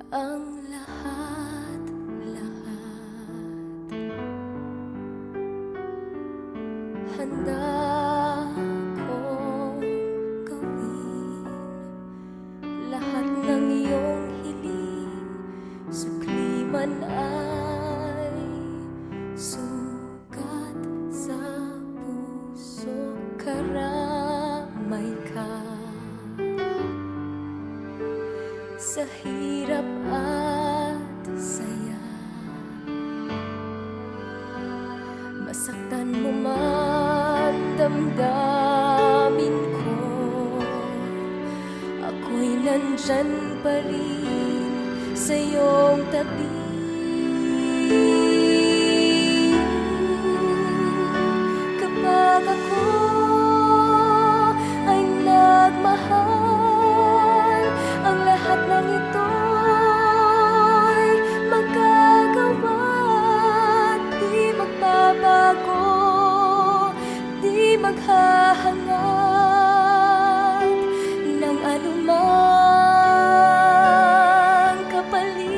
ang lahat-lahat. Handa kong gawin lahat ng iyong hiling, sukli man ay sugat sa puso. Karamay ka sa hirap at saya, masaktan mo man damdamin ko, ako'y nandyan pa rin sa iyong tabi. Kapag ako ay nagmahal, ang lahat ng ito'y magagawa. Di magbabago, di maghahangad ng anumang kapalit.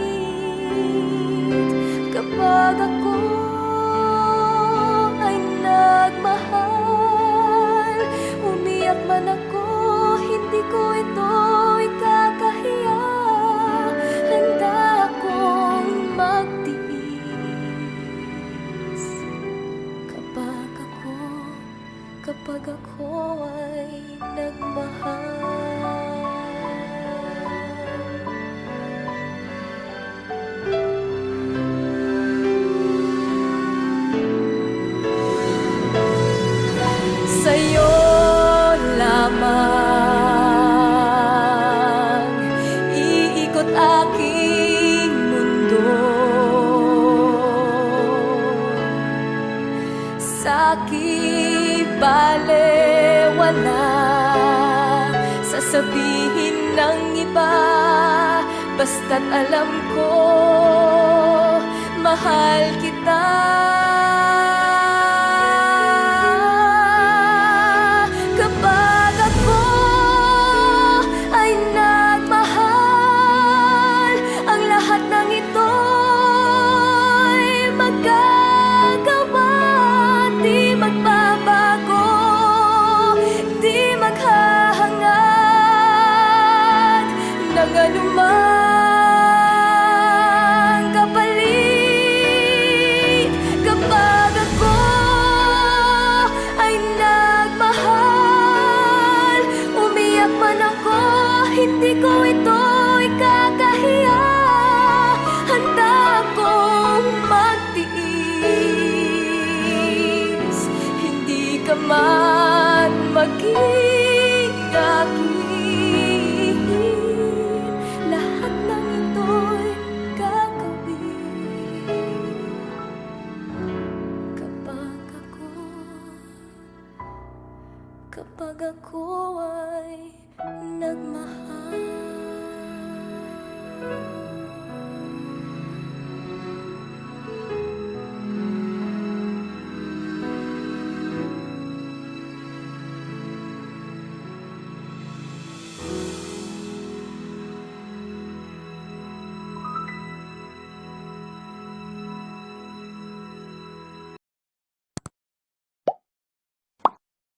Kapag ako ay nagmahal, umiyak man ako, hindi ko ito ikakahiya. Handa akong magtiis kapag ako ay nagmahal. Sa'yo lamang iikot aking mundo, sa'ki balewala sasabihin ng iba, basta't alam ko mahal kita. Kapag ako ay nagmahal, ang lahat ng ito'y magagawa. Di magbabago, di maghahangad ng anumang kapalit. Kapag ako ay nagmahal, umiyak man ako, hindi ko ito ikakahiya. Handa akong magtiis, hindi ka man maging akin. Lahat ng ito'y gagawin kapag ako ay nagmahal.